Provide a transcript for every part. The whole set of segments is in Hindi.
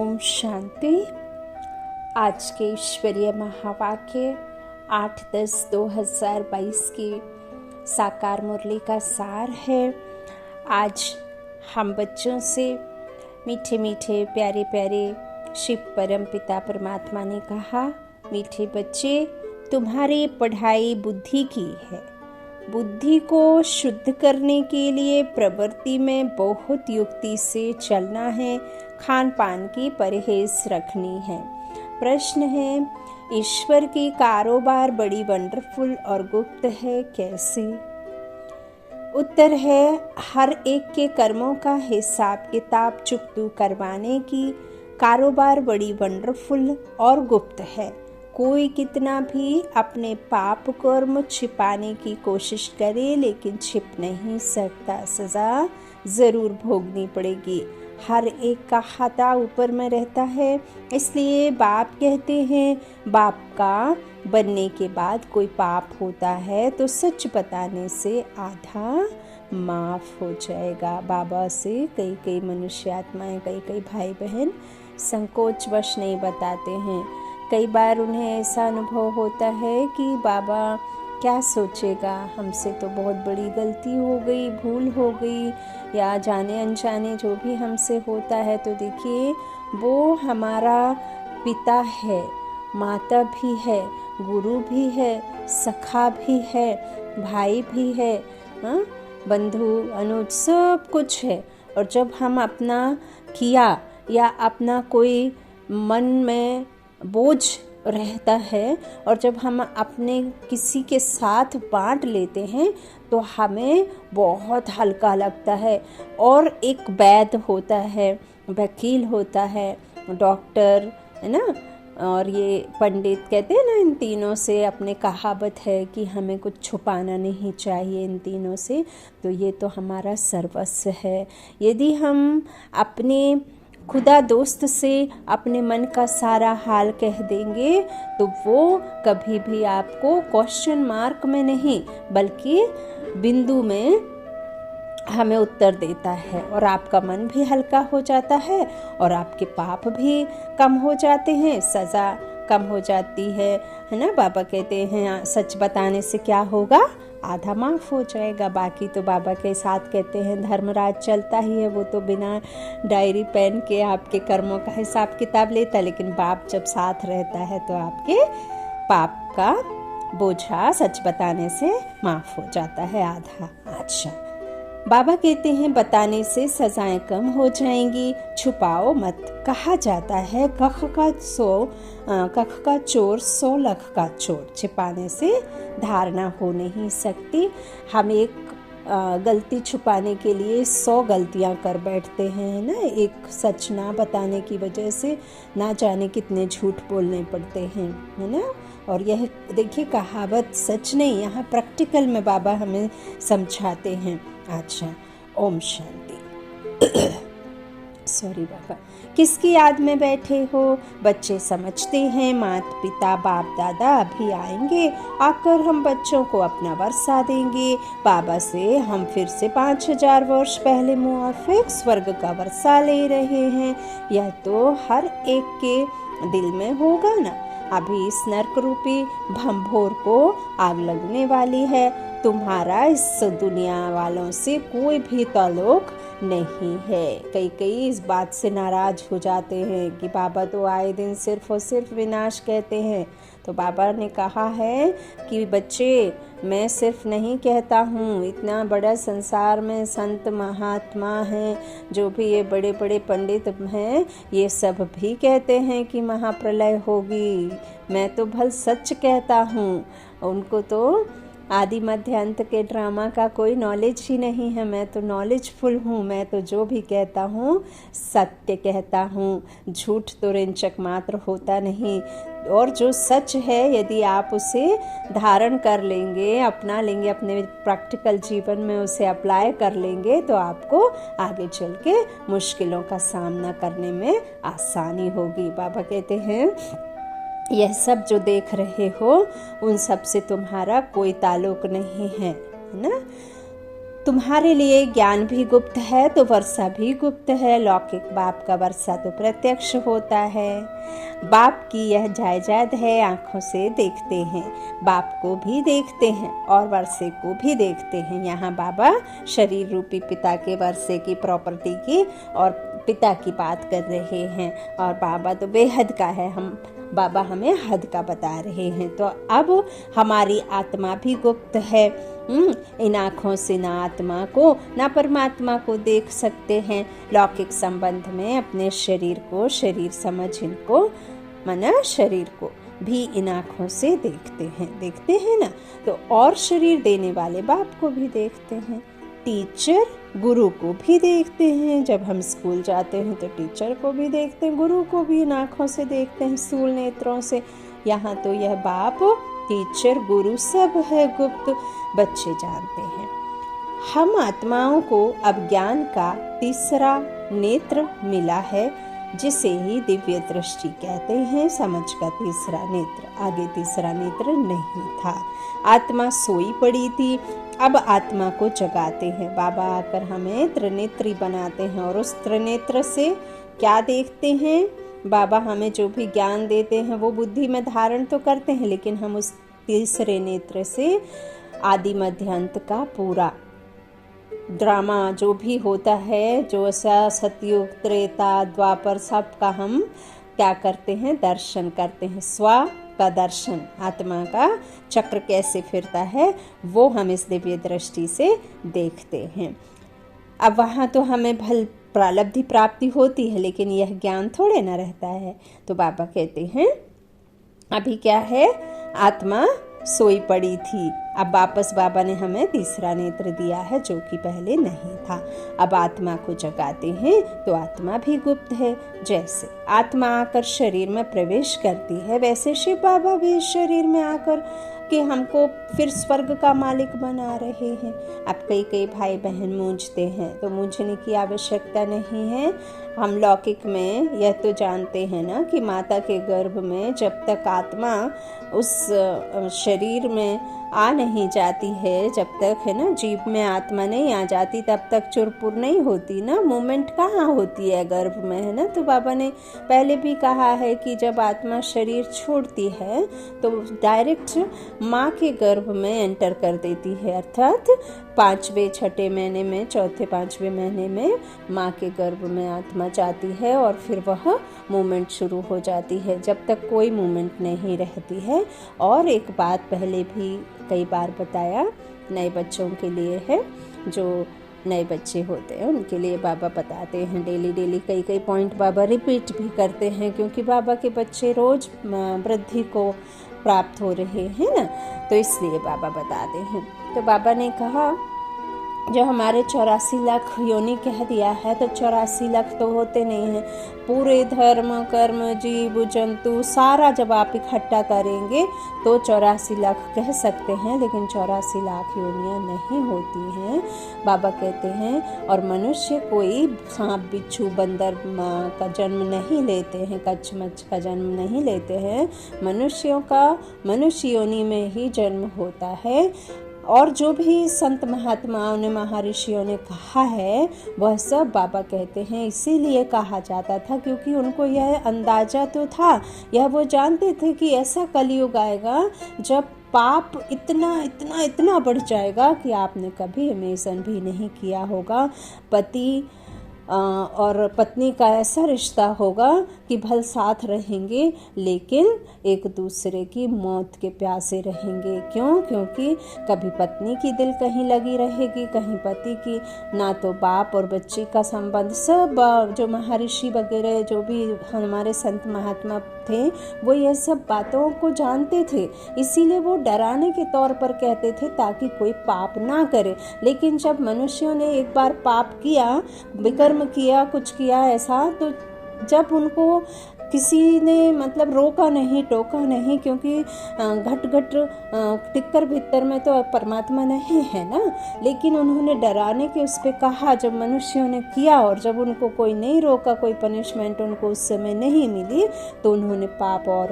ओम शांति। आज के ईश्वरीय महावाक्य 8/10/2022 की साकार मुरली का सार है। आज हम बच्चों से मीठे मीठे प्यारे प्यारे शिव परम पिता परमात्मा ने कहा, मीठे बच्चे, तुम्हारी पढ़ाई बुद्धि की है। बुद्धि को शुद्ध करने के लिए प्रवृत्ति में बहुत युक्ति से चलना है, खान पान की परहेज रखनी है। प्रश्न है, ईश्वर की कारोबार बड़ी वंडरफुल और गुप्त है, कैसे? उत्तर है, हर एक के कर्मों का हिसाब किताब चुकतू करवाने की कारोबार बड़ी वंडरफुल और गुप्त है। कोई कितना भी अपने पाप कर्म छिपाने की कोशिश करे लेकिन छिप नहीं सकता, सजा जरूर भोगनी पड़ेगी। हर एक का खाता ऊपर में रहता है, इसलिए बाप कहते हैं, बाप का बनने के बाद कोई पाप होता है तो सच बताने से आधा माफ हो जाएगा। बाबा से कई मनुष्य आत्माएं, कई भाई बहन संकोचवश नहीं बताते हैं। कई बार उन्हें ऐसा अनुभव होता है कि बाबा क्या सोचेगा, हमसे तो बहुत बड़ी गलती हो गई, भूल हो गई, या जाने अनजाने जो भी हमसे होता है। तो देखिए, वो हमारा पिता है, माता भी है, गुरु भी है, सखा भी है, भाई भी है, बंधु अनुज सब कुछ है। और जब हम अपना किया या अपना कोई मन में बोझ रहता है और जब हम अपने किसी के साथ बांट लेते हैं तो हमें बहुत हल्का लगता है। और एक वैद्य होता है, वकील होता है, डॉक्टर है ना, और ये पंडित कहते हैं ना, इन तीनों से अपने कहावत है कि हमें कुछ छुपाना नहीं चाहिए इन तीनों से। तो ये तो हमारा सर्वस्व है। यदि हम अपने खुदा दोस्त से अपने मन का सारा हाल कह देंगे तो वो कभी भी आपको क्वेश्चन मार्क में नहीं बल्कि बिंदु में हमें उत्तर देता है, और आपका मन भी हल्का हो जाता है और आपके पाप भी कम हो जाते हैं, सज़ा कम हो जाती है ना। बाबा कहते हैं, सच बताने से क्या होगा, आधा माफ हो जाएगा। बाकी तो बाबा के साथ कहते हैं धर्मराज चलता ही है, वो तो बिना डायरी पेन के आपके कर्मों का हिसाब किताब लेता, लेकिन बाप जब साथ रहता है तो आपके पाप का बोझा सच बताने से माफ हो जाता है आधा। अच्छा, बाबा कहते हैं बताने से सजाएं कम हो जाएंगी, छुपाओ मत। कहा जाता है कख का चोर 100 लाख का चोर, छिपाने से धारणा हो नहीं सकती। हम एक गलती छुपाने के लिए 100 गलतियां कर बैठते हैं ना। एक सच ना बताने की वजह से ना जाने कितने झूठ बोलने पड़ते हैं, है ना। और यह देखिए, कहावत सच नहीं, यहाँ प्रैक्टिकल में बाबा हमें समझाते हैं। अच्छा, ओम शांति। सॉरी बाबा। किसकी याद में बैठे हो? बच्चे समझते हैं माता पिता बाप दादा अभी आएंगे, आकर हम बच्चों को अपना वर्षा देंगे। बाबा से हम फिर से 5000 वर्ष पहले मुआफिक स्वर्ग का वर्षा ले रहे हैं। यह तो हर एक के दिल में होगा ना। अभी इस नर्क रूपी भंभोर को आग लगने वाली है। तुम्हारा इस दुनिया वालों से कोई भी ताल्लुक नहीं है। कई इस बात से नाराज हो जाते हैं कि बाबा तो आए दिन सिर्फ और सिर्फ विनाश कहते हैं। तो बाबा ने कहा है कि बच्चे, मैं सिर्फ नहीं कहता हूँ, इतना बड़ा संसार में संत महात्मा हैं, जो भी ये बड़े बड़े पंडित हैं, ये सब भी कहते हैं कि महाप्रलय होगी। मैं तो भल सच कहता हूँ। उनको तो आदि मध्य अंत के ड्रामा का कोई नॉलेज ही नहीं है। मैं तो नॉलेजफुल हूँ। मैं तो जो भी कहता हूँ सत्य कहता हूँ, झूठ तो रिंचक मात्र होता नहीं। और जो सच है, यदि आप उसे धारण कर लेंगे, अपना लेंगे, अपने प्रैक्टिकल जीवन में उसे अप्लाई कर लेंगे, तो आपको आगे चल के मुश्किलों का सामना करने में आसानी होगी। बाबा कहते हैं, यह सब जो देख रहे हो उन सब से तुम्हारा कोई ताल्लुक नहीं है ना। तुम्हारे लिए ज्ञान भी गुप्त है तो वर्षा भी गुप्त है। लौकिक बाप का वर्षा तो प्रत्यक्ष होता है। बाप की यह जायदाद है, आंखों से देखते हैं, बाप को भी देखते हैं और वर्षे को भी देखते हैं। यहाँ बाबा शरीर रूपी पिता के वर्षे की प्रॉपर्टी की और पिता की बात कर रहे हैं, और बाबा तो बेहद का है, बाबा हमें हद का बता रहे हैं। तो अब हमारी आत्मा भी गुप्त है। इन आँखों से ना आत्मा को ना परमात्मा को देख सकते हैं। लौकिक संबंध में अपने शरीर को शरीर समझ इनको माना शरीर को भी इन आँखों से देखते हैं ना। तो और शरीर देने वाले बाप को भी देखते हैं, टीचर गुरु को भी देखते हैं। जब हम स्कूल जाते हैं तो टीचर को भी देखते हैं, गुरु को भी इन आँखों से देखते हैं, स्थूल नेत्रों से। यहाँ तो यह बाप टीचर गुरु सब है गुप्त, बच्चे जानते हैं। हम आत्माओं को अब ज्ञान का तीसरा नेत्र मिला है, जिसे ही दिव्य दृष्टि कहते हैं, समझ का तीसरा नेत्र। आगे तीसरा नेत्र नहीं था। आत्मा सोई पड़ी थी, अब आत्मा को जगाते हैं। बाबा आकर हमें त्रिनेत्री बनाते हैं और उस त्रिनेत्र से क्या देखते हैं? बाबा हमें जो भी ज्ञान देते हैं वो बुद्धि में धारण तो करते हैं, लेकिन हम उस तीसरे नेत्र से आदि मध्य अंत का पूरा ड्रामा जो भी होता है, जो ऐसा सतयुग त्रेता द्वापर सब का हम क्या करते हैं? दर्शन करते हैं। स्व का दर्शन, आत्मा का चक्र कैसे फिरता है वो हम इस दिव्य दृष्टि से देखते हैं। अब वहाँ तो हमें भल प्रालब्धि प्राप्ति होती है, लेकिन यह ज्ञान थोड़े ना रहता है। तो बाबा कहते हैं अभी क्या है? आत्मा सोई पड़ी थी, अब वापस बाबा ने हमें तीसरा नेत्र दिया है जो कि पहले नहीं था। अब आत्मा को जगाते हैं तो आत्मा भी गुप्त है। जैसे आत्मा आकर शरीर में प्रवेश करती है, वैसे शिव बाबा भी इस शरीर में आकर कि हमको फिर स्वर्ग का मालिक बना रहे हैं। अब कई भाई बहन मूंझते हैं, तो मूंझने की आवश्यकता नहीं है। हम लौकिक में यह तो जानते हैं ना कि माता के गर्भ में जब तक आत्मा उस शरीर में आ नहीं जाती है, जब तक है ना जीव में आत्मा नहीं आ जाती, तब तक चुरपुर नहीं होती ना, मूवमेंट कहाँ होती है गर्भ में, है ना। तो बाबा ने पहले भी कहा है कि जब आत्मा शरीर छोड़ती है तो डायरेक्ट माँ के गर्भ में एंटर कर देती है, अर्थात 5वें 6ठे महीने में, 4थे 5वें महीने में माँ के गर्भ में आत्मा जाती है और फिर वह मूवमेंट शुरू हो जाती है, जब तक कोई मूवमेंट नहीं रहती है। और एक बात पहले भी कई बार बताया, नए बच्चों के लिए है, जो नए बच्चे होते हैं उनके लिए बाबा बताते हैं डेली कई पॉइंट बाबा रिपीट भी करते हैं, क्योंकि बाबा के बच्चे रोज वृद्धि को प्राप्त हो रहे हैं ना, तो इसलिए बाबा बताते हैं। तो बाबा ने कहा जो हमारे 84 लाख योनि कह दिया है, तो 84 लाख तो होते नहीं हैं, पूरे धर्म कर्म जीव जंतु सारा जब आप इकट्ठा करेंगे तो 84 लाख कह सकते हैं, लेकिन 84 लाख योनियाँ नहीं होती हैं, बाबा कहते हैं। और मनुष्य कोई सांप बिच्छू बंदर का जन्म नहीं लेते हैं, कच्छमच्छ का जन्म नहीं लेते हैं, मनुष्यों का मनुष्य योनि में ही जन्म होता है। और जो भी संत महात्माओं ने महर्षियों ने कहा है वह सब बाबा कहते हैं। इसीलिए कहा जाता था क्योंकि उनको यह अंदाजा तो था, यह वो जानते थे कि ऐसा कलयुग आएगा जब पाप इतना बढ़ जाएगा कि आपने कभी इमेजिन भी नहीं किया होगा। पति और पत्नी का ऐसा रिश्ता होगा कि भल साथ रहेंगे लेकिन एक दूसरे की मौत के प्यासे रहेंगे। क्यों? क्योंकि कभी पत्नी की दिल कहीं लगी रहेगी, कहीं पति की, ना तो बाप और बच्ची का संबंध। सब जो महर्षि वगैरह जो भी हमारे संत महात्मा थे वो यह सब बातों को जानते थे, इसीलिए वो डराने के तौर पर कहते थे ताकि कोई पाप ना करे। लेकिन जब मनुष्यों ने एक बार पाप किया, विकर्म किया, कुछ किया ऐसा, तो जब उनको किसी ने मतलब रोका नहीं, टोका नहीं, क्योंकि घट घट टिक्कर भीतर में तो परमात्मा नहीं है ना। लेकिन उन्होंने डराने के उस पर कहा, जब मनुष्यों ने किया और जब उनको कोई नहीं रोका, कोई पनिशमेंट उनको उस समय नहीं मिली, तो उन्होंने पाप और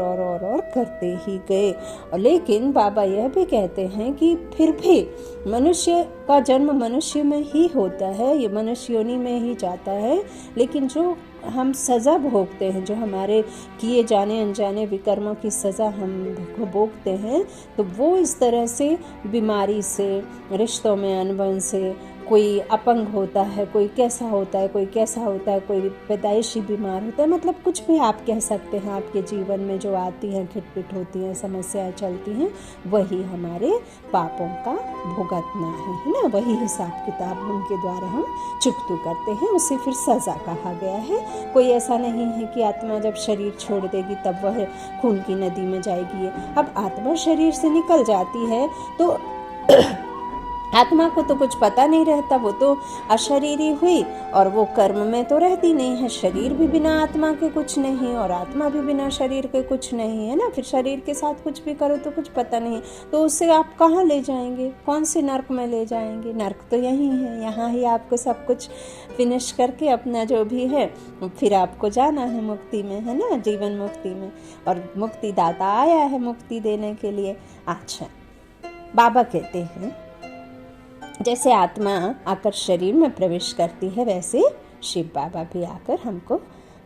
करते ही गए। लेकिन बाबा यह भी कहते हैं कि फिर भी मनुष्य का जन्म मनुष्य में ही होता है, ये मनुष्य योनि में ही जाता है। लेकिन जो हम सज़ा भोगते हैं, जो हमारे किए जाने अनजाने विकर्मों की सज़ा हम भोगते हैं, तो वो इस तरह से बीमारी से, रिश्तों में अनबन से, कोई अपंग होता है, कोई कैसा होता है, कोई कैसा होता है, कोई पैदाइशी बीमार होता है, मतलब कुछ भी आप कह सकते हैं। आपके जीवन में जो आती हैं, खिटपिट होती हैं, समस्याएं चलती हैं, वही हमारे पापों का भुगतना है ना। वही हिसाब किताब उनके द्वारा हम चुकतू करते हैं, उसे फिर सज़ा कहा गया है। कोई ऐसा नहीं है कि आत्मा जब शरीर छोड़ देगी तब वह खून की नदी में जाएगी। अब आत्मा शरीर से निकल जाती है तो आत्मा को तो कुछ पता नहीं रहता, वो तो अशरीरी हुई और वो कर्म में तो रहती नहीं है। शरीर भी बिना आत्मा के कुछ नहीं और आत्मा भी बिना शरीर के कुछ नहीं है ना। फिर शरीर के साथ कुछ भी करो तो कुछ पता नहीं, तो उससे आप कहाँ ले जाएंगे, कौन से नर्क में ले जाएंगे? नर्क तो यही है, यहाँ ही आपको सब कुछ फिनिश करके अपना जो भी है फिर आपको जाना है मुक्ति में, है ना, जीवन मुक्ति में। और मुक्ति दाता आया है मुक्ति देने के लिए। अच्छा, बाबा कहते हैं जैसे आत्मा आकर शरीर में प्रवेश करती है, वैसे शिव बाबा भी आकर हमको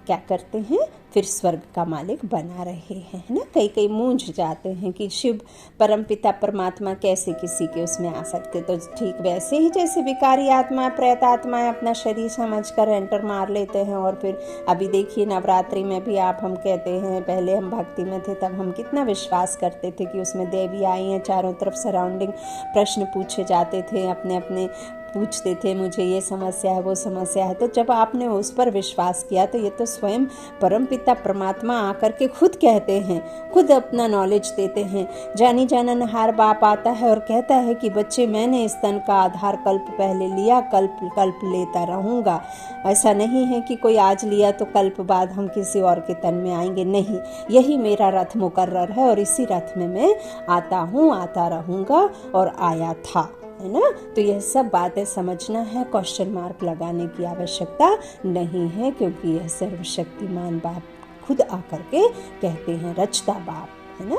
क्या करते हैं, फिर स्वर्ग का मालिक बना रहे हैं, है ना। कई मूंझ जाते हैं कि शिव परमपिता परमात्मा कैसे किसी के उसमें आ सकते। तो ठीक वैसे ही जैसे विकारी आत्मा, प्रेत आत्माएं अपना शरीर समझकर एंटर मार लेते हैं। और फिर अभी देखिए नवरात्रि में भी हम कहते हैं, पहले हम भक्ति में थे तब हम कितना विश्वास करते थे कि उसमें देवी आई हैं, चारों तरफ सराउंडिंग प्रश्न पूछे जाते थे, अपने अपने पूछते थे, मुझे ये समस्या है, वो समस्या है। तो जब आपने उस पर विश्वास किया तो ये तो स्वयं परमपिता परमात्मा आकर के खुद कहते हैं, खुद अपना नॉलेज देते हैं। जानी जाननहार बाप आता है और कहता है कि बच्चे, मैंने इस तन का आधार कल्प पहले लिया, कल्प कल्प लेता रहूँगा। ऐसा नहीं है कि कोई आज लिया तो कल्प बाद हम किसी और के तन में आएंगे, नहीं। यही मेरा रथ मुकर्रर है और इसी रथ में मैं आता हूँ, आता रहूँगा और आया था, है ना। तो यह सब बातें समझना है, क्वेश्चन मार्क लगाने की आवश्यकता नहीं है, क्योंकि यह सर्वशक्तिमान बाप खुद आकर के कहते हैं, रचता बाप, है ना।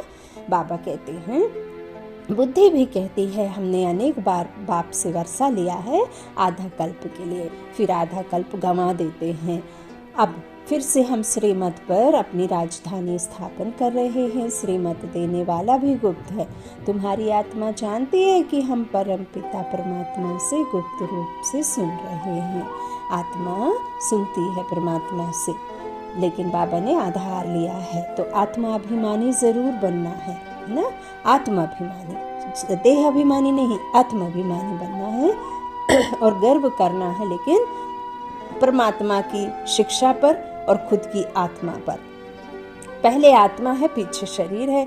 बाबा कहते हैं, बुद्धि भी कहती है, हमने अनेक बार बाप से वर्षा लिया है आधा कल्प के लिए, फिर आधा कल्प गंवा देते हैं। अब फिर से हम श्रीमत पर अपनी राजधानी स्थापन कर रहे हैं। श्रीमत देने वाला भी गुप्त है। तुम्हारी आत्मा जानती है कि हम परम पिता परमात्मा से गुप्त रूप से सुन रहे हैं। आत्मा सुनती है परमात्मा से, लेकिन बाबा ने आधार लिया है, तो आत्मा अभिमानी जरूर बनना है ना। आत्माभिमानी, देह अभिमानी नहीं, आत्माभिमानी बनना है और गर्व करना है, लेकिन परमात्मा की शिक्षा पर और खुद की आत्मा पर। पहले आत्मा है, पीछे शरीर है।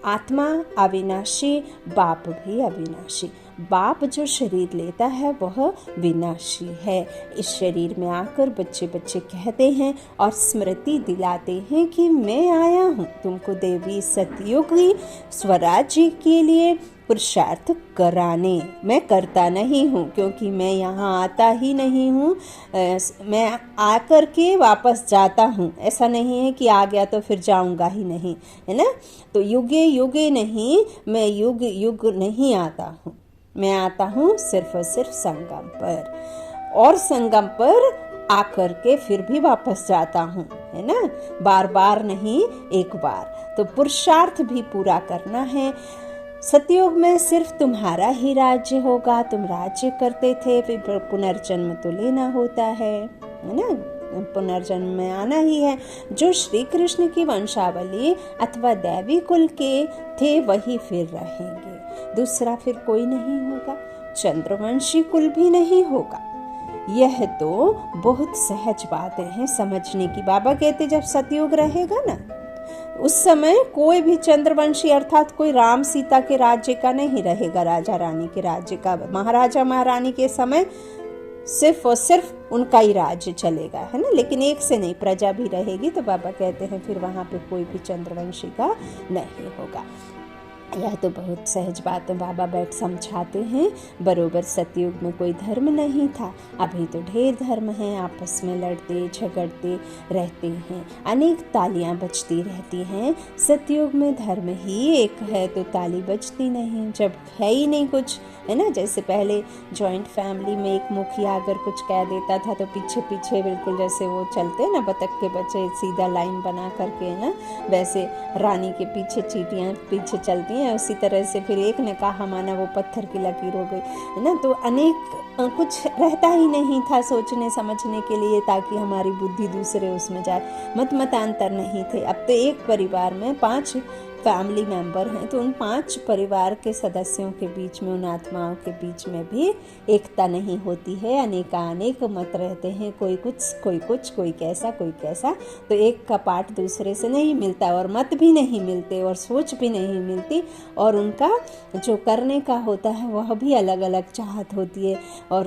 आत्मा अविनाशी, बाप भी अविनाशी। बाप जो शरीर लेता है वह विनाशी है। इस शरीर में आकर बच्चे बच्चे कहते हैं और स्मृति दिलाते हैं कि मैं आया हूँ तुमको देवी सतयुगी स्वराज्य के लिए पुरुषार्थ कराने। मैं करता नहीं हूँ, क्योंकि मैं यहाँ आता ही नहीं हूँ, मैं आकर के वापस जाता हूँ। ऐसा नहीं है कि आ गया तो फिर जाऊँगा ही नहीं, है ना। तो युगे युगे नहीं, मैं युग युग नहीं आता हूँ, मैं आता हूँ सिर्फ और सिर्फ संगम पर, और संगम पर आकर के फिर भी वापस जाता हूँ, है ना। बार बार नहीं, एक बार। तो पुरुषार्थ भी पूरा करना है। सतयुग में सिर्फ तुम्हारा ही राज्य होगा, तुम राज्य करते थे, फिर पुनर्जन्म तो लेना होता है ना, पुनर्जन्म में आना ही है। जो श्री कृष्ण की वंशावली अथवा दैवी कुल के थे वही फिर रहेंगे, दूसरा फिर कोई नहीं होगा, चंद्रवंशी कुल भी नहीं होगा। यह तो बहुत सहज बातें हैं समझने की। बाबा कहते जब सतयुग रहेगा ना, उस समय कोई भी चंद्रवंशी अर्थात कोई राम सीता के राज्य का नहीं रहेगा, राजा रानी के राज्य का। महाराजा महारानी के समय सिर्फ और सिर्फ उनका ही राज्य चलेगा, है ना, लेकिन एक से नहीं, प्रजा भी रहेगी। तो बाबा कहते हैं फिर वहाँ पे कोई भी चंद्रवंशी का नहीं होगा। यह तो बहुत सहज बात है, बाबा बैठ समझाते हैं। बरोबर सतयुग में कोई धर्म नहीं था, अभी तो ढेर धर्म हैं, आपस में लड़ते झगड़ते रहते हैं, अनेक तालियां बजती रहती हैं। सतयुग में धर्म ही एक है तो ताली बजती नहीं, जब है ही नहीं कुछ, है ना। जैसे पहले जॉइंट फैमिली में एक मुखिया अगर कुछ कह देता था तो पीछे पीछे बिल्कुल जैसे वो चलते ना बतख के बच्चे सीधा लाइन बना करके ना, वैसे रानी के पीछे चींटियां पीछे चलती हैं, उसी तरह से फिर एक ने कहा माना वो पत्थर की लकीर हो गई, है ना। तो अनेक कुछ रहता ही नहीं था सोचने समझने के लिए, ताकि हमारी बुद्धि दूसरे उसमें जाए। मतांतर नहीं थे। अब तो एक परिवार में 5 फैमिली मेंबर हैं, तो उन 5 परिवार के सदस्यों के बीच में, उन आत्माओं के बीच में भी एकता नहीं होती है। अनेक मत रहते हैं, कोई कुछ कोई कैसा कोई कैसा। तो एक का पाठ दूसरे से नहीं मिलता, और मत भी नहीं मिलते, और सोच भी नहीं मिलती, और उनका जो करने का होता है वह भी अलग अलग चाहत होती है। और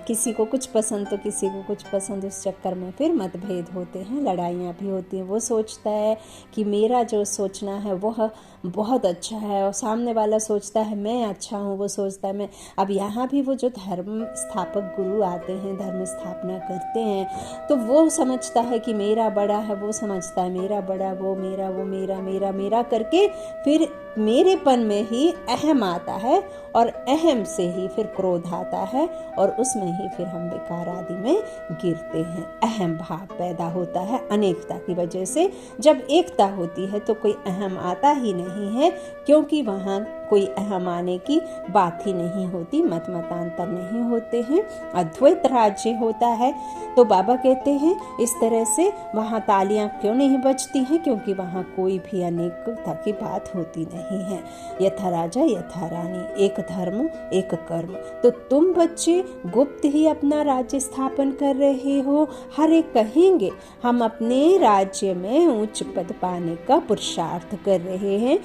किसी को कुछ पसंद तो किसी को कुछ पसंद, उस चक्कर में फिर मतभेद होते हैं, लड़ाइयाँ भी होती हैं। वो सोचता है कि मेरा जो सोचना है वह बहुत अच्छा है, और सामने वाला सोचता है मैं अच्छा हूँ, वो सोचता है मैं। अब यहाँ भी वो जो धर्म स्थापक गुरु आते हैं, धर्म स्थापना करते हैं, तो वो समझता है कि मेरा बड़ा है, वो समझता है मेरा बड़ा, वो मेरा करके फिर मेरेपन में ही अहम आता है, और अहम से ही फिर क्रोध आता है, और उसमें ही फिर हम विकार आदि में गिरते हैं। अहम भाव पैदा होता है अनेकता की वजह से। जब एकता होती है तो कोई अहम आता ही नहीं है, क्योंकि वहाँ कोई अहम आने की बात ही नहीं होती, मतांतर नहीं होते हैं, अद्वैत राज्य होता है। तो बाबा कहते हैं इस तरह से वहाँ तालियां क्यों नहीं बजती हैं, क्योंकि वहाँ कोई भी अनेकता की बात होती नहीं है। यथा राजा यथा रानी, एक धर्म एक कर्म। तो तुम बच्चे गुप्त ही अपना राज्य स्थापन कर रहे हो, हर एक कहेंगे हम अपने राज्य में उच्च पद पाने का पुरुषार्थ कर रहे हैं,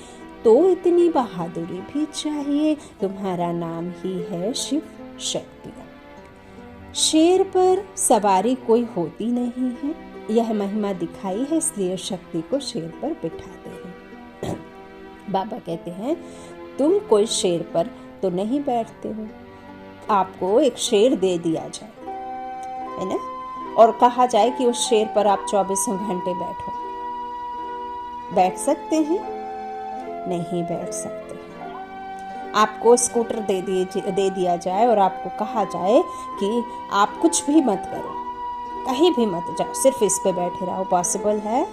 तो इतनी बहादुरी भी चाहिए। तुम्हारा नाम ही है शिव शक्ति। शेर पर सवारी कोई होती नहीं है, यह महिमा दिखाई है, इसलिए शक्ति को शेर पर बिठाते हैं। बाबा कहते हैं तुम कोई शेर पर तो नहीं बैठते हो, आपको एक शेर दे दिया जाए, है ना, और कहा जाए कि उस शेर पर आप 24 घंटे बैठो, बैठ सकते हैं? नहीं बैठ सकते। आपको स्कूटर दे दिया जाए और आपको कहा जाए कि आप कुछ भी मत करो, कहीं भी मत जाओ, सिर्फ इस पे बैठे रहो, पॉसिबल है?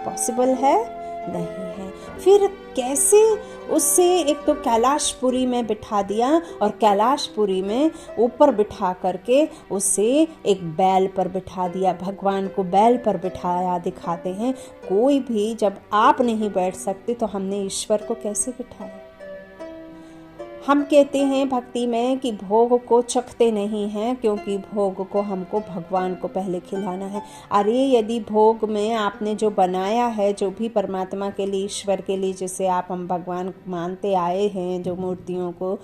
पॉसिबल है? नहीं है। फिर कैसे उससे एक तो कैलाशपुरी में बिठा दिया, और कैलाशपुरी में ऊपर बिठा करके उससे एक बैल पर बिठा दिया, भगवान को बैल पर बिठाया दिखाते हैं। कोई भी जब आप नहीं बैठ सकते तो हमने ईश्वर को कैसे बिठाया? हम कहते हैं भक्ति में कि भोग को चखते नहीं हैं, क्योंकि भोग को हमको भगवान को पहले खिलाना है। अरे यदि भोग में आपने जो बनाया है, जो भी परमात्मा के लिए, ईश्वर के लिए, जिसे हम भगवान मानते आए हैं, जो मूर्तियों को,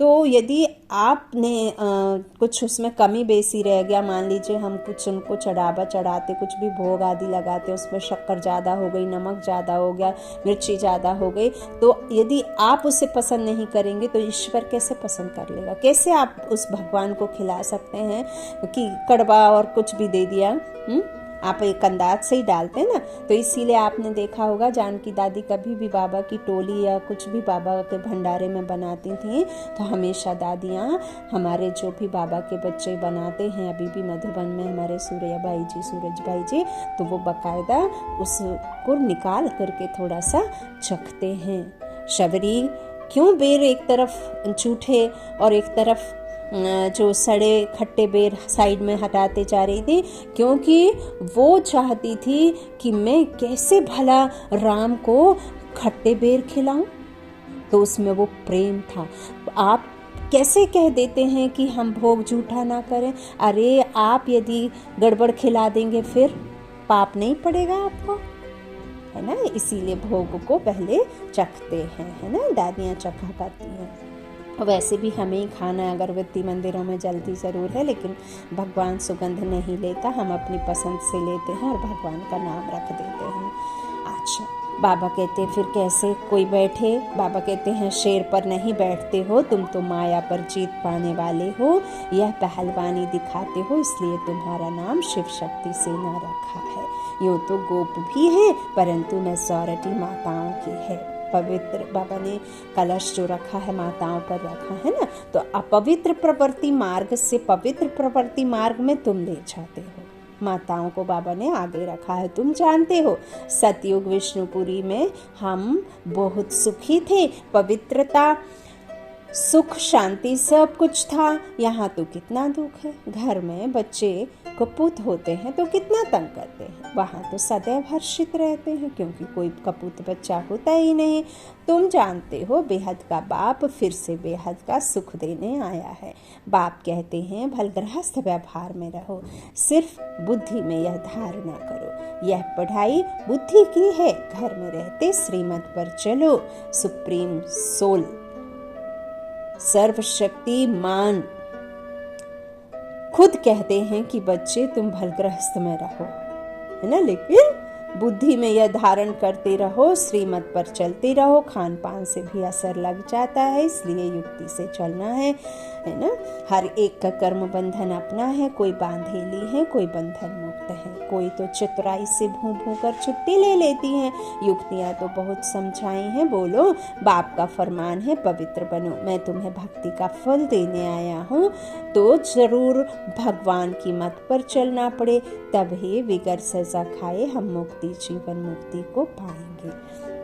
तो यदि आपने कुछ उसमें कमी बेसी रह गया, मान लीजिए हम कुछ उनको चढ़ाते, कुछ भी भोग आदि लगाते, उसमें शक्कर ज़्यादा हो गई, नमक ज़्यादा हो गया, मिर्ची ज़्यादा हो गई, तो यदि आप उसे पसंद नहीं करेंगे तो ईश्वर कैसे पसंद कर लेगा? कैसे आप उस भगवान को खिला सकते हैं कि कड़वा और कुछ भी दे दिया? आप एक अंदाज से ही डालते हैं ना। तो इसीलिए आपने देखा होगा जानकी दादी कभी भी बाबा की टोली या कुछ भी बाबा के भंडारे में बनाती थी, तो हमेशा दादियाँ हमारे जो भी बाबा के बच्चे बनाते हैं, अभी भी मधुबन में हमारे सूरज भाई जी, तो वो बाकायदा उसको निकाल करके थोड़ा सा चखते हैं। शबरी क्यों बेर एक तरफ जूठे और एक तरफ जो सड़े खट्टे बेर साइड में हटाते जा रही थी? क्योंकि वो चाहती थी कि मैं कैसे भला राम को खट्टे बेर खिलाऊं, तो उसमें वो प्रेम था। आप कैसे कह देते हैं कि हम भोग झूठा ना करें? अरे आप यदि गड़बड़ खिला देंगे फिर पाप नहीं पड़ेगा आपको, है ना। इसीलिए भोग को पहले चखते हैं, है ना, दादियाँ चखा करती हैं। वैसे भी हमें ही खाना है, अगरबत्ती मंदिरों में जलती ज़रूर है, लेकिन भगवान सुगंध नहीं लेता, हम अपनी पसंद से लेते हैं और भगवान का नाम रख देते हैं। अच्छा, बाबा कहते हैं फिर कैसे कोई बैठे? बाबा कहते हैं शेर पर नहीं बैठते हो, तुम तो माया पर जीत पाने वाले हो, यह पहलवानी दिखाते हो, इसलिए तुम्हारा नाम शिव शक्ति सेना रखा है। यूँ तो गोप भी है, परंतु मेजॉरिटी माताओं की है। पवित्र बाबा ने कलश जो रखा है माताओं पर रखा है ना, तो अपवित्र प्रवृत्ति मार्ग से पवित्र प्रवृत्ति मार्ग में तुम ले जाते हो। माताओं को बाबा ने आगे रखा है। तुम जानते हो सतयुग विष्णुपुरी में हम बहुत सुखी थे, पवित्रता, सुख, शांति सब कुछ था। यहाँ तो कितना दुख है। घर में बच्चे कपूत होते हैं तो कितना तंग करते हैं, वहाँ तो सदैव हर्षित रहते हैं क्योंकि कोई कपूत बच्चा होता ही नहीं। तुम जानते हो बेहद का बाप फिर से बेहद का सुख देने आया है। बाप कहते हैं भल गृहस्थ व्यवहार में रहो, सिर्फ बुद्धि में यह धारणा करो, यह पढ़ाई बुद्धि की है, घर में रहते श्रीमत पर चलो। सुप्रीम सोल, सर्वशक्तिमान खुद कहते हैं कि बच्चे तुम भलगृहस्थ में रहो, है ना, लेकिन बुद्धि में यह धारण करते रहो, श्रीमत पर चलते रहो। खान पान से भी असर लग जाता है, इसलिए युक्ति से चलना है ना। हर एक का कर्म बंधन अपना है, कोई बांधेली है, कोई बंधन मुक्त है, कोई तो चतुराई से भू भू कर छुट्टी ले लेती है। युक्तियाँ तो बहुत समझाई हैं। बोलो बाप का फरमान है पवित्र बनो, मैं तुम्हें भक्ति का फल देने आया हूँ, तो जरूर भगवान की मत पर चलना पड़े, तभी बिगर सजा खाए हम मुक्ति, जीवन मुक्ति को पाएंगे।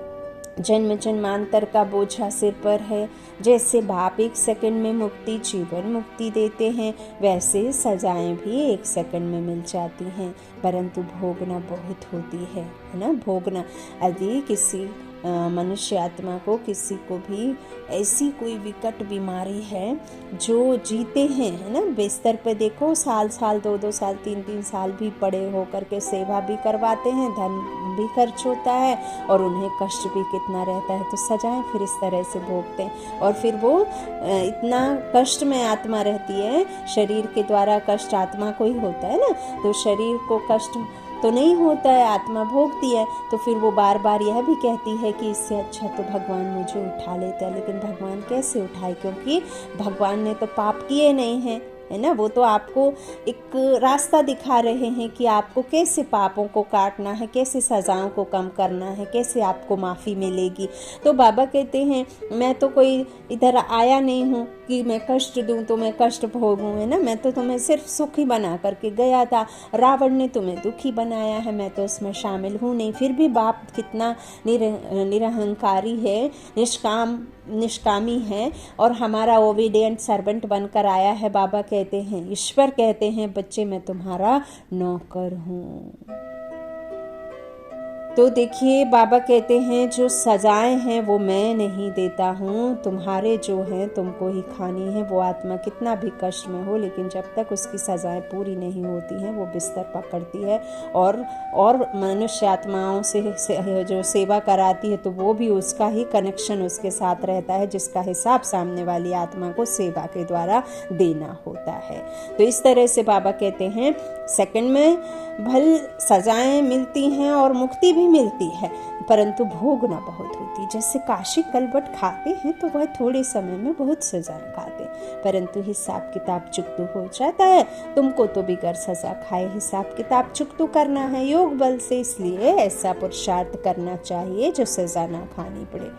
जन्म जन्मांतर का बोझा सिर पर है। जैसे बाप 1 सेकंड में मुक्ति, जीवन मुक्ति देते हैं, वैसे सजाएं भी 1 सेकंड में मिल जाती हैं, परंतु भोगना बहुत होती है ना। भोगना, यदि किसी मनुष्य आत्मा को, किसी को भी ऐसी कोई विकट बीमारी है जो जीते हैं, है ना, बिस्तर पे देखो साल 2 साल 3 साल भी पड़े होकर के सेवा भी करवाते हैं, धन भी खर्च होता है और उन्हें कष्ट भी कितना रहता है, तो सजाएं फिर इस तरह से भोगते हैं। और फिर वो इतना कष्ट में आत्मा रहती है, शरीर के द्वारा कष्ट आत्मा को ही होता है ना, तो शरीर को कष्ट तो नहीं होता है, आत्मा भोगती है, तो फिर वो बार बार यह भी कहती है कि इससे अच्छा तो भगवान मुझे उठा लेता है। लेकिन भगवान कैसे उठाए, क्योंकि भगवान ने तो पाप किए नहीं हैं, है ना। वो तो आपको एक रास्ता दिखा रहे हैं कि आपको कैसे पापों को काटना है, कैसे सजाओं को कम करना है, कैसे आपको माफ़ी मिलेगी। तो बाबा कहते हैं मैं तो कोई इधर आया नहीं हूँ कि मैं कष्ट दूँ तो मैं कष्ट भोगूँ, है ना। मैं तो तुम्हें सिर्फ सुखी बना करके गया था, रावण ने तुम्हें दुखी बनाया है, मैं तो उसमें शामिल हूँ नहीं। फिर भी बाप कितना निरहंकारी है, निष्कामी है और हमारा ओबीडिएंट सर्वेंट बनकर आया है। बाबा कहते हैं, ईश्वर कहते हैं बच्चे मैं तुम्हारा नौकर हूँ। तो देखिए बाबा कहते हैं जो सजाएं हैं वो मैं नहीं देता हूँ, तुम्हारे जो हैं तुमको ही खानी है। वो आत्मा कितना भी कष्ट में हो, लेकिन जब तक उसकी सजाएं पूरी नहीं होती हैं वो बिस्तर पकड़ती है और मनुष्य आत्माओं से जो सेवा कराती है तो वो भी उसका ही कनेक्शन उसके साथ रहता है, जिसका हिसाब सामने वाली आत्मा को सेवा के द्वारा देना होता है। तो इस तरह से बाबा कहते हैं सेकंड में भल सजाएं मिलती हैं और मुक्ति भी मिलती है, परंतु भोगना बहुत होती है। जैसे काशी कलबट खाते हैं तो वह थोड़े समय में बहुत सजाएं खाते, परंतु हिसाब किताब चुकतू हो जाता है। तुमको तो बिगर सजा खाए हिसाब किताब चुकतू करना है योग बल से, इसलिए ऐसा पुरुषार्थ करना चाहिए जो सजा ना खानी पड़े।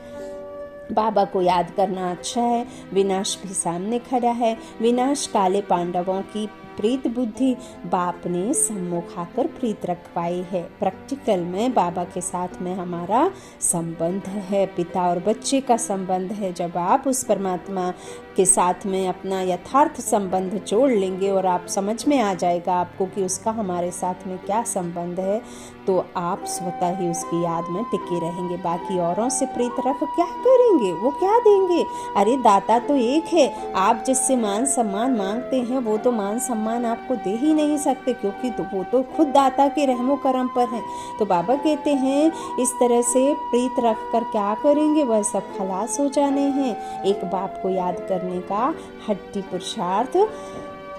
बाबा को याद करना अच्छा है, विनाश भी सामने खड़ा है। विनाश काले पांडवों की प्रीत बुद्धि बाप ने सम्मुख आकर प्रीत रखवाई है। प्रैक्टिकल में बाबा के साथ में हमारा संबंध है, पिता और बच्चे का संबंध है। जब आप उस परमात्मा के साथ में अपना यथार्थ संबंध जोड़ लेंगे और आप समझ में आ जाएगा आपको कि उसका हमारे साथ में क्या संबंध है, तो आप स्वतः ही उसकी याद में टिके रहेंगे। बाकी औरों से प्रीत रख क्या करेंगे, वो क्या देंगे? अरे दाता तो एक है, आप जिससे मान सम्मान मांगते हैं वो तो मान सम्मान आपको दे ही नहीं सकते, क्योंकि तो वो तो खुद दाता के रहमो करम पर है। तो बाबा कहते हैं इस तरह से प्रीत रख कर क्या करेंगे, वह सब खलास हो जाने हैं। एक बाप को याद करने करने का हट्टी पुरुषार्थ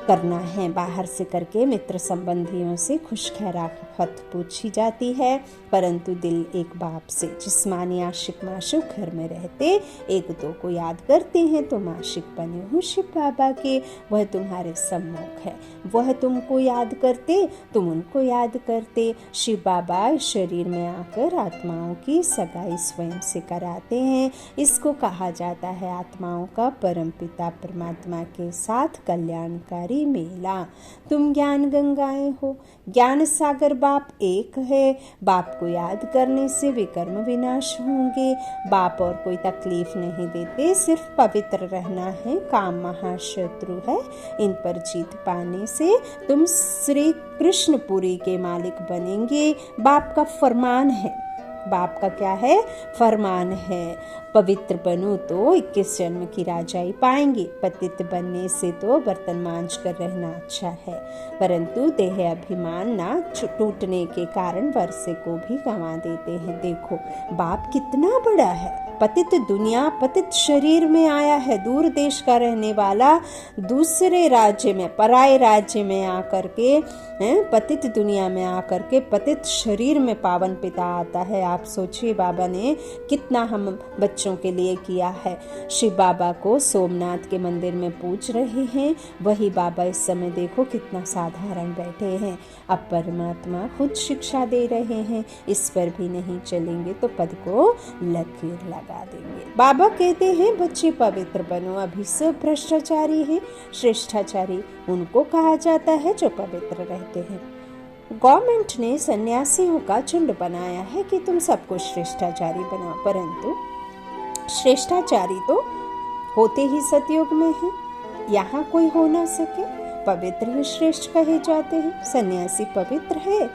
करना है। बाहर से करके मित्र संबंधियों से खुश खैराफत पूछी जाती है, परंतु दिल एक बाप से जिस्मानी आशिक माशूक घर में रहते एक दो को याद करते हैं, तुम आशिक बने हो शिव बाबा के, वह तुम्हारे सम्मुख है, वह तुमको याद करते, तुम उनको याद करते। शिव बाबा शरीर में आकर आत्माओं की सगाई स्वयं से कराते हैं। इसको कहा जाता है आत्माओं का परमपिता परमात्मा के साथ कल्याणकारी मेला। तुम ज्ञान गंगाएं हो, ज्ञान सागर बाप एक है। बाप को याद करने से विकर्म विनाश होंगे। बाप और कोई तकलीफ नहीं देते, सिर्फ पवित्र रहना है। काम महाशत्रु है, इन पर जीत पाने से तुम श्री कृष्णपुरी के मालिक बनेंगे। बाप का फरमान है, बाप का क्या है? फरमान है, पवित्र बनो तो 21 जन्म की राजाई पाएंगे। पतित बनने से तो बर्तन मांझ कर रहना अच्छा है, परंतु देह अभिमान ना टूटने के कारण वर्षे को भी गंवा देते हैं। देखो बाप कितना बड़ा है, पतित दुनिया पतित शरीर में आया है। दूर देश का रहने वाला दूसरे राज्य में, पराये राज्य में आकर के, पतित दुनिया में आकर के पतित शरीर में पावन पिता आता है। आप सोचिए बाबा ने कितना हम बच्चों के लिए किया है। शिव बाबा को सोमनाथ के मंदिर में पूज रहे हैं, वही बाबा इस समय देखो कितना साधारण बैठे हैं। अब परमात्मा खुद शिक्षा दे रहे हैं, इस पर भी नहीं चलेंगे तो पद को लकीर लगा देंगे। बाबा कहते हैं बच्चे पवित्र बनो। अभी सब भ्रष्टाचारी हैं, श्रेष्ठाचारी उनको कहा जाता है जो पवित्र रहते हैं। गवर्नमेंट ने सन्यासियों का झुंड बनाया है कि तुम सबको श्रेष्ठाचारी बनाओ, परंतु श्रेष्ठाचारी तो होते ही सतयुग में है, यहाँ कोई हो ना सके। पवित्र ही श्रेष्ठ कहे जाते हैं। सन्यासी पवित्र है,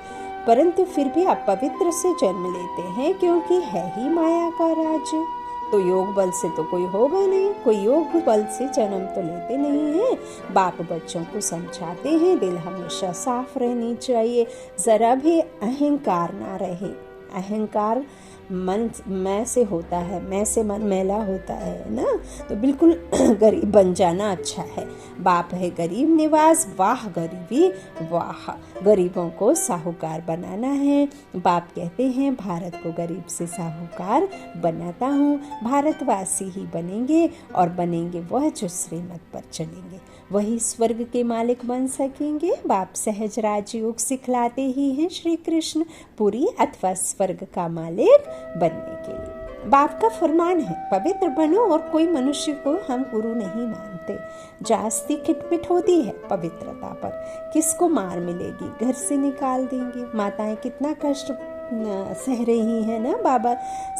परंतु फिर भी अपवित्र से जन्म लेते हैं, क्योंकि है ही माया का राज्य। तो योग बल से तो कोई होगा नहीं, कोई योग बल से जन्म तो लेते नहीं है। बाप बच्चों को समझाते हैं दिल हमेशा साफ रहनी चाहिए, जरा भी अहंकार ना रहे। अहंकार मन मैं से होता है, मैं से मन मैला होता है ना, तो बिल्कुल गरीब बन जाना अच्छा है। बाप है गरीब निवास, वाह गरीबी वाह, गरीबों को साहूकार बनाना है। बाप कहते हैं भारत को गरीब से साहूकार बनाता हूँ। भारतवासी ही बनेंगे और बनेंगे वह जो श्रीमत पर चलेंगे, वही स्वर्ग के मालिक बन सकेंगे। बाप सहज राजयोग सिखलाते ही हैं श्री कृष्ण पुरी अथवा स्वर्ग का मालिक बनने के लिए। बाप का फरमान है पवित्र बनो, और कोई मनुष्य को हम गुरु नहीं मानते। जास्ती खिटपिट होती है पवित्रता पर, किसको मार मिलेगी, घर से निकाल देंगे। माताएं कितना कष्ट सह रही हैं ना, बाबा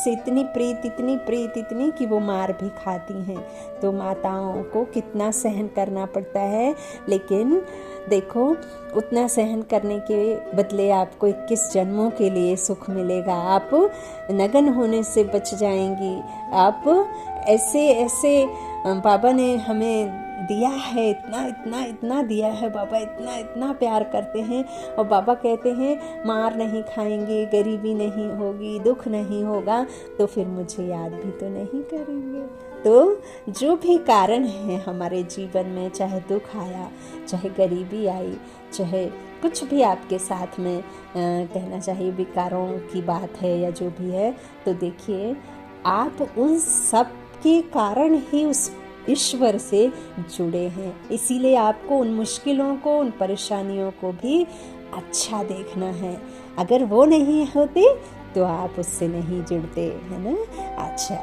से इतनी प्रीत इतनी कि वो मार भी खाती हैं। तो माताओं को कितना सहन करना पड़ता है, लेकिन देखो उतना सहन करने के बदले आपको 21 जन्मों के लिए सुख मिलेगा। आप नग्न होने से बच जाएंगी। आप ऐसे बाबा ने हमें दिया है, इतना दिया है। बाबा इतना प्यार करते हैं, और बाबा कहते हैं मार नहीं खाएंगे, गरीबी नहीं होगी, दुख नहीं होगा, तो फिर मुझे याद भी तो नहीं करेंगे। तो जो भी कारण है हमारे जीवन में, चाहे दुख आया, चाहे गरीबी आई, चाहे कुछ भी आपके साथ में कहना चाहिए विकारों की बात है या जो भी है, तो देखिए आप उन सब के कारण ही उस ईश्वर से जुड़े हैं। इसीलिए आपको उन मुश्किलों को, उन परेशानियों को भी अच्छा देखना है। अगर वो नहीं होते तो आप उससे नहीं जुड़ते, है ना। अच्छा,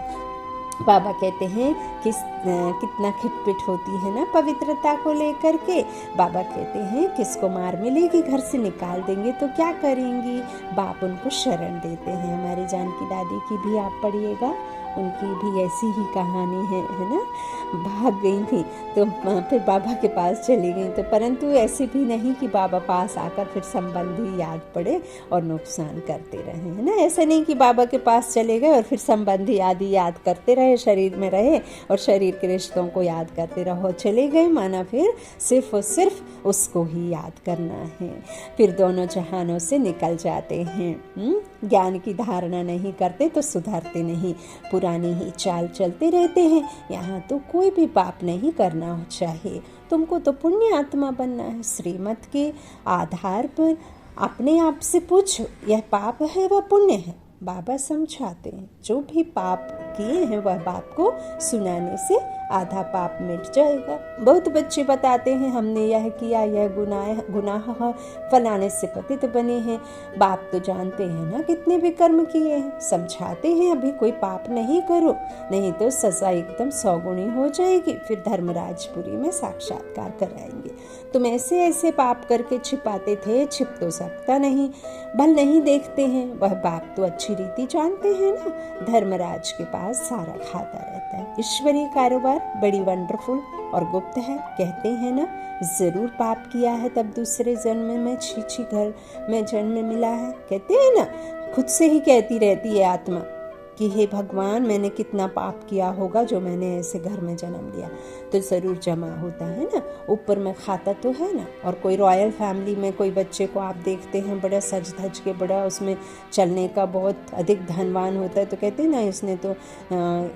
बाबा कहते हैं कितना खिटपिट होती है ना पवित्रता को लेकर के। बाबा कहते हैं किसको मार मिलेगी, घर से निकाल देंगे तो क्या करेंगी। बाप उनको शरण देते हैं। हमारी जानकी दादी की भी आप पढ़िएगा, उनकी भी ऐसी ही कहानी है ना। भाग गई थी तो फिर बाबा के पास चली गई, तो परंतु ऐसे भी नहीं कि बाबा पास आकर फिर संबंधी याद पड़े और नुकसान करते रहे, है ना। ऐसा नहीं कि बाबा के पास चले गए और फिर संबंधी आदि याद करते रहे, शरीर में रहे और शरीर के रिश्तों को याद करते रहो। चले गए माना फिर सिर्फ और सिर्फ उसको ही याद करना है, फिर दोनों जहानों से निकल जाते हैं। ज्ञान की धारणा नहीं करते तो सुधरते नहीं, पुरानी ही चाल चलते रहते हैं। यहाँ तो कोई भी पाप नहीं करना चाहिए, तुमको तो पुण्य आत्मा बनना है। श्रीमत के आधार पर अपने आप से पूछो, यह पाप है व पुण्य है। बाबा समझाते हैं, जो भी पाप किए हैं वह बाप को सुनाने से आधा पाप मिट जाएगा। बहुत बच्चे बताते हैं हमने यह किया, यह गुनाह फलाने से पतित बने हैं। बाप तो जानते हैं ना कितने भी कर्म किए हैं। समझाते हैं अभी कोई पाप नहीं करो, नहीं तो सजा एकदम 100 गुनी हो जाएगी। फिर धर्मराजपुरी में साक्षात्कार कराएंगे। तुम ऐसे ऐसे पाप करके छिपाते थे, छिप तो सकता नहीं, भल नहीं देखते हैं। वह बाप तो अच्छी रीति जानते हैं ना। धर्मराज के पास सारा खाता रहता है। ईश्वरीय कारोबार बड़ी वंडरफुल और गुप्त है। कहते हैं ना, जरूर पाप किया है तब दूसरे जन्म में छी घर में जन्म मिला है। कहते हैं ना, खुद से ही कहती रहती है आत्मा कि हे भगवान, मैंने कितना पाप किया होगा जो मैंने ऐसे घर में जन्म लिया। तो ज़रूर जमा होता है ना, ऊपर में खाता तो है ना। और कोई रॉयल फैमिली में कोई बच्चे को आप देखते हैं बड़ा सज धज के, बड़ा उसमें चलने का बहुत अधिक धनवान होता है, तो कहते हैं ना, इसने तो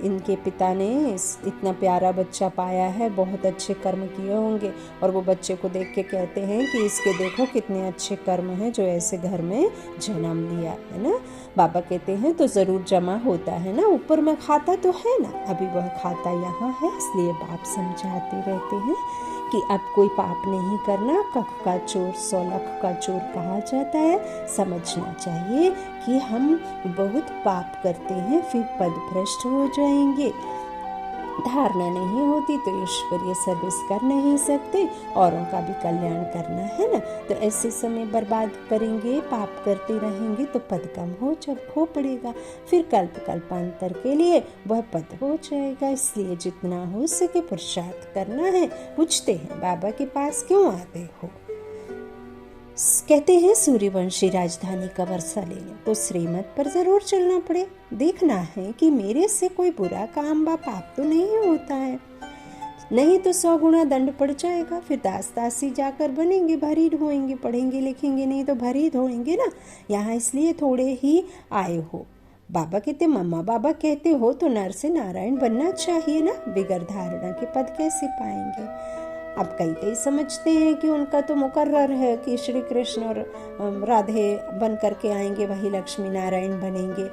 इनके पिता ने इतना प्यारा बच्चा पाया है, बहुत अच्छे कर्म किए होंगे। और वो बच्चे को देख के कहते हैं कि इसके देखो कितने अच्छे कर्म हैं जो ऐसे घर में जन्म लिया है ना। बाबा कहते हैं तो ज़रूर जमा होता है ना, ऊपर में खाता तो है ना। अभी वह खाता यहाँ है, इसलिए बाप समझाते रहते हैं कि अब कोई पाप नहीं करना। कख का चोर 100 लाख का चोर कहा जाता है। समझना चाहिए कि हम बहुत पाप करते हैं, फिर पद भ्रष्ट हो जाएंगे। धारणा नहीं होती तो ईश्वरीय सर्विस कर नहीं सकते, औरों का भी कल्याण करना है ना। तो ऐसे समय बर्बाद करेंगे, पाप करते रहेंगे तो पद कम हो पड़ेगा। फिर कल्पांतर के लिए वह पद हो जाएगा। इसलिए जितना हो सके पुरुषार्थ करना है। पूछते हैं बाबा के पास क्यों आते हो? कहते हैं सूर्यवंशी राजधानी का वर्षा लेने, तो श्रीमत पर जरूर चलना पड़े। देखना है कि मेरे से कोई बुरा काम व पाप तो नहीं होता है, नहीं तो 100 गुना दंड पड़ जाएगा। फिर दास दासी जाकर बनेंगे, भरी ढोएंगे, पढ़ेंगे लिखेंगे नहीं तो भरी धोएंगे ना। यहाँ इसलिए थोड़े ही आए हो। बाबा कहते, मम्मा बाबा कहते हो तो नर से नारायण बनना चाहिए ना, बिगर धारणा के पद कैसे पाएंगे? अब कई समझते हैं कि उनका तो मुकर्रर है कि श्री कृष्ण और राधे बन करके आएंगे, वही लक्ष्मी नारायण बनेंगे,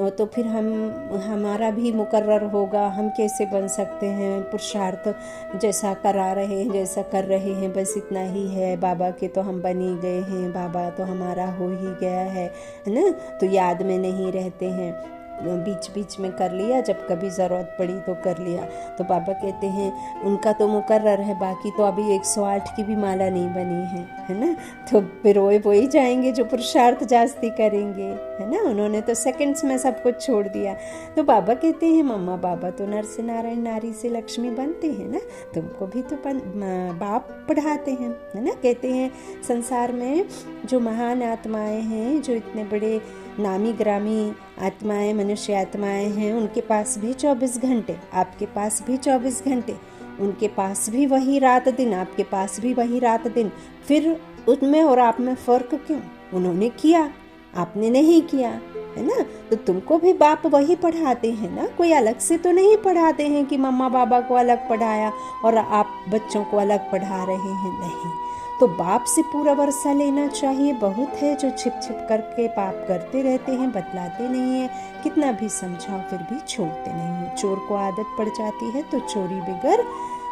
तो फिर हमारा भी मुकर्रर होगा, हम कैसे बन सकते हैं? पुरुषार्थ जैसा करा रहे हैं, जैसा कर रहे हैं, बस इतना ही है। बाबा के तो हम बन ही गए हैं, बाबा तो हमारा हो ही गया है ना। तो याद में नहीं रहते हैं, बीच बीच में कर लिया, जब कभी ज़रूरत पड़ी तो कर लिया। तो बाबा कहते हैं उनका तो मुकर्रर है, बाकी तो अभी 108 की भी माला नहीं बनी है ना। तो फिर वो ही जाएंगे जो पुरुषार्थ जास्ती करेंगे, है ना। उन्होंने तो सेकंड्स में सब कुछ छोड़ दिया। तो बाबा कहते हैं मम्मा बाबा तो नर से नारायण, नारी से लक्ष्मी बनते हैं ना, तुमको भी तो बाप पढ़ाते हैं, है ना। कहते हैं संसार में जो महान आत्माएं हैं, जो इतने बड़े नामी ग्रामी आत्माएं, मनुष्य आत्माएं हैं, उनके पास भी 24 घंटे, आपके पास भी 24 घंटे, उनके पास भी वही रात दिन, आपके पास भी वही रात दिन। फिर उनमें और आप में फर्क क्यों? उन्होंने किया, आपने नहीं किया, है ना। तो तुमको भी बाप वही पढ़ाते हैं ना, कोई अलग से तो नहीं पढ़ाते हैं कि मम्मा बाबा को अलग पढ़ाया और आप बच्चों को अलग पढ़ा रहे हैं, नहीं। तो बाप से पूरा वर्षा लेना चाहिए। बहुत है जो छिप छिप करके पाप करते रहते हैं, बतलाते नहीं है, कितना भी समझाओ फिर भी छोड़ते नहीं है। चोर को आदत पड़ जाती है तो चोरी बिगर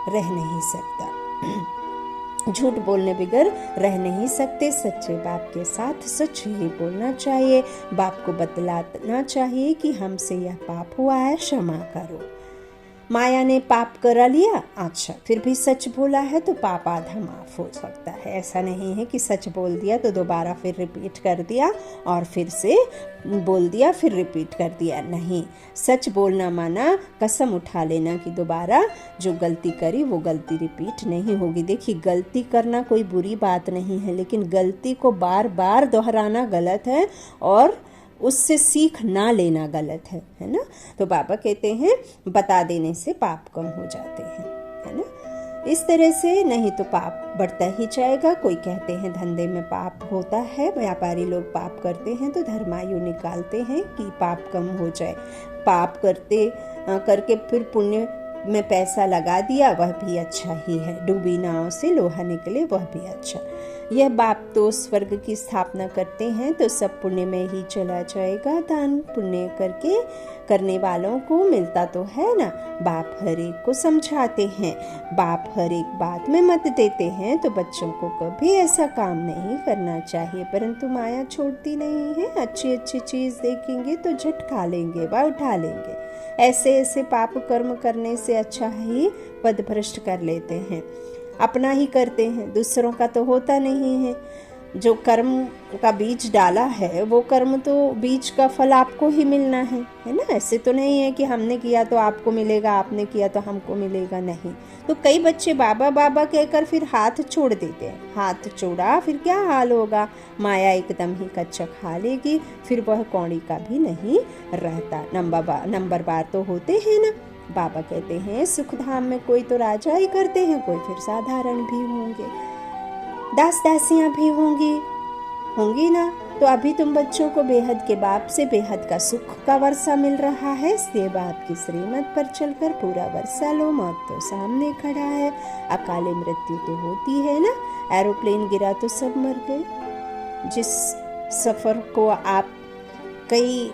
रह नहीं सकता, झूठ बोलने बिगर रह नहीं सकते। सच्चे बाप के साथ सच ही बोलना चाहिए। बाप को बतलाना चाहिए कि हमसे यह पाप हुआ है, क्षमा करो। माया ने पाप करा लिया, अच्छा फिर भी सच बोला है तो पाप आधा माफ हो सकता है। ऐसा नहीं है कि सच बोल दिया तो दोबारा फिर रिपीट कर दिया और फिर से बोल दिया फिर रिपीट कर दिया, नहीं। सच बोलना माना कसम उठा लेना कि दोबारा जो गलती करी वो गलती रिपीट नहीं होगी। देखिए, गलती करना कोई बुरी बात नहीं है, लेकिन गलती को बार बार दोहराना गलत है और उससे सीख ना लेना गलत है ना। तो बाबा कहते हैं बता देने से पाप कम हो जाते हैं, है ना। इस तरह से नहीं तो पाप बढ़ता ही जाएगा। कोई कहते हैं धंधे में पाप होता है, व्यापारी लोग पाप करते हैं तो धर्मायु निकालते हैं कि पाप कम हो जाए। पाप करके फिर पुण्य में पैसा लगा दिया वह भी अच्छा ही है, डूबी नाव से लोहा निकले वह भी अच्छा। यह बाप तो स्वर्ग की स्थापना करते हैं तो सब पुण्य में ही चला जाएगा, दान पुण्य करने वालों को मिलता तो है ना। बाप हर एक को समझाते हैं, बाप हर एक बात में मत देते हैं, तो बच्चों को कभी ऐसा काम नहीं करना चाहिए। परंतु माया छोड़ती नहीं है, अच्छी अच्छी चीज देखेंगे तो झट खा लेंगे व उठा लेंगे। ऐसे ऐसे पाप कर्म करने से अच्छा ही पदभ्रष्ट कर लेते हैं, अपना ही करते हैं, दूसरों का तो होता नहीं है। जो कर्म का बीज डाला है वो कर्म तो बीज का फल आपको ही मिलना है ना। ऐसे तो नहीं है कि हमने किया तो आपको मिलेगा, आपने किया तो हमको मिलेगा, नहीं। तो कई बच्चे बाबा बाबा कहकर फिर हाथ छोड़ देते हैं, हाथ छोड़ा फिर क्या हाल होगा, माया एकदम ही कच्चा खा लेगी, फिर वह कौड़ी का भी नहीं रहता। नंबरवार तो होते हैं ना। बाबा कहते हैं सुख धाम में कोई तो राजा ही करते हैं, कोई फिर साधारण भी होंगे, दास दासियां भी होंगी ना। तो अभी तुम बच्चों को बेहद के बाप से बेहद का सुख का वर्षा मिल रहा है, इसलिए बाप की श्रीमत पर चलकर पूरा वर्षा लो। मौत तो सामने खड़ा है, अकाले मृत्यु तो होती है ना। एरोप्लेन गिरा तो सब मर गए। जिस सफर को आप कई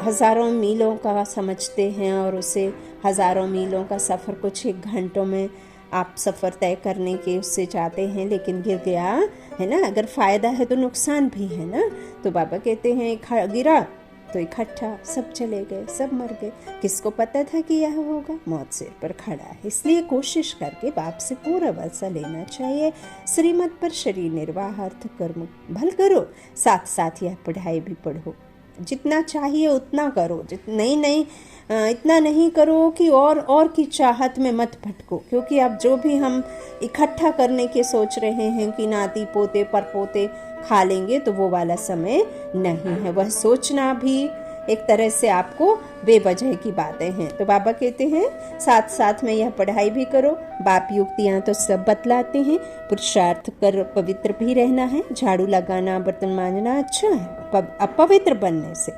हजारों मीलों का समझते हैं और उसे हजारों मीलों का सफर कुछ एक घंटों में आप सफ़र तय करने के उससे चाहते हैं, लेकिन गिर गया है ना। अगर फ़ायदा है तो नुकसान भी है ना। तो बाबा कहते हैं गिरा तो इकट्ठा सब चले गए, सब मर गए। किसको पता था कि यह होगा? मौत सिर पर खड़ा है। इसलिए कोशिश करके बाप से पूरा वर्षा लेना चाहिए। श्रीमत पर शरीर निर्वाह अर्थ कर्म भल करो, साथ साथ यह पढ़ाई भी पढ़ो। जितना चाहिए उतना करो, नहीं इतना नहीं करो कि और की चाहत में मत भटको। क्योंकि अब जो भी हम इकट्ठा करने के सोच रहे हैं कि नाती पोते परपोते खा लेंगे, तो वो वाला समय नहीं है। वह सोचना भी एक तरह से आपको बेवजह की बातें हैं। तो बाबा कहते हैं साथ साथ में यह पढ़ाई भी करो। बाप युक्तियाँ तो सब बतलाते हैं, पुरुषार्थ कर पवित्र भी रहना है। झाड़ू लगाना बर्तन मांजना अच्छा है अपवित्र बनने से,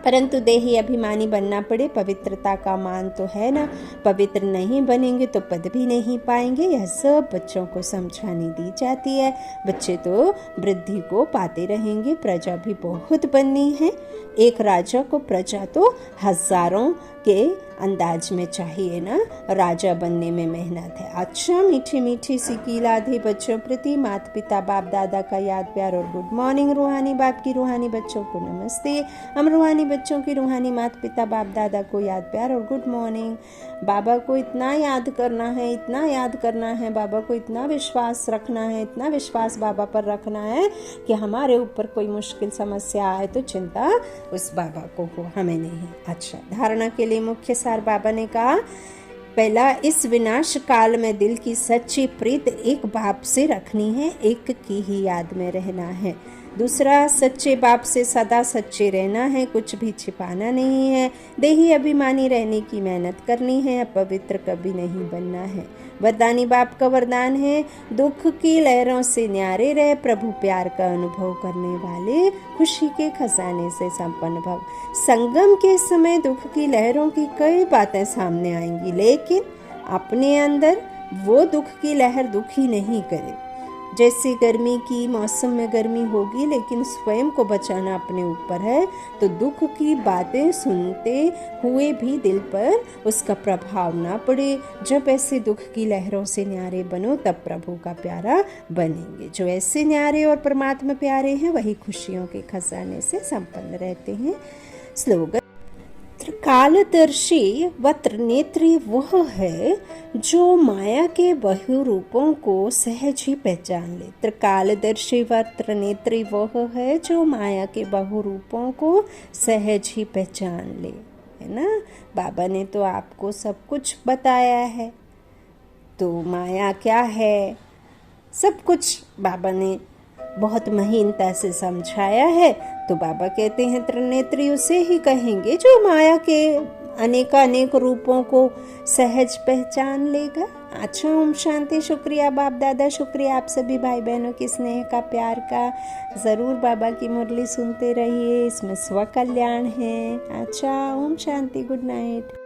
परंतु देही अभिमानी बनना पड़े। पवित्रता का मान तो है ना, पवित्र नहीं बनेंगे तो पद भी नहीं पाएंगे। यह सब बच्चों को समझानी दी जाती है। बच्चे तो वृद्धि को पाते रहेंगे, प्रजा भी बहुत बननी है। एक राजा को प्रजा तो हजारों के अंदाज में चाहिए ना। राजा बनने में मेहनत है। अच्छा मीठी मीठी सी लाधे बच्चों प्रति माता पिता बाप दादा का याद प्यार और गुड मॉर्निंग। रूहानी बाप की रूहानी बच्चों को नमस्ते। हम रूहानी बच्चों की रूहानी माता पिता बाप दादा को याद प्यार और गुड मॉर्निंग। बाबा को इतना याद करना है, इतना याद करना है, बाबा को इतना विश्वास रखना है, इतना विश्वास बाबा पर रखना है कि हमारे ऊपर कोई मुश्किल समस्या आए तो चिंता उस बाबा को हो, हमें नहीं। अच्छा, धारणा के लिए मुख्य सार बाबा ने कहा, पहला, इस विनाश काल में दिल की सच्ची प्रीत एक बाप से रखनी है, एक की ही याद में रहना है। दूसरा, सच्चे बाप से सदा सच्चे रहना है, कुछ भी छिपाना नहीं है। देही अभिमानी रहने की मेहनत करनी है, अपवित्र कभी नहीं बनना है। वरदानी बाप का वरदान है, दुख की लहरों से न्यारे रहे, प्रभु प्यार का अनुभव करने वाले, खुशी के खजाने से संपन्न भव। संगम के समय दुख की लहरों की कई बातें सामने आएंगी, लेकिन अपने अंदर वो दुख की लहर दुखी नहीं करे। जैसे गर्मी की मौसम में गर्मी होगी, लेकिन स्वयं को बचाना अपने ऊपर है, तो दुख की बातें सुनते हुए भी दिल पर उसका प्रभाव ना पड़े। जब ऐसे दुख की लहरों से न्यारे बनो, तब प्रभु का प्यारा बनेंगे। जो ऐसे न्यारे और परमात्मा प्यारे हैं, वही खुशियों के खजाने से संपन्न रहते हैं। स्लोगन, त्रिकालदर्शी व त्रिनेत्री वह है जो माया के बहु रूपों को सहज ही पहचान ले। त्रिकालदर्शी व त्रिनेत्री वह है जो माया के बहु रूपों को सहज ही पहचान ले, है ना। बाबा ने तो आपको सब कुछ बताया है, तो माया क्या है सब कुछ बाबा ने बहुत महीनता से समझाया है। तो बाबा कहते हैं त्रिनेत्री उसे ही कहेंगे जो माया के अनेक रूपों को सहज पहचान लेगा। अच्छा, ओम शांति। शुक्रिया बाप दादा, शुक्रिया आप सभी भाई बहनों के स्नेह का, प्यार का। ज़रूर बाबा की मुरली सुनते रहिए, इसमें स्व कल्याण है। अच्छा, ओम शांति, गुड नाइट।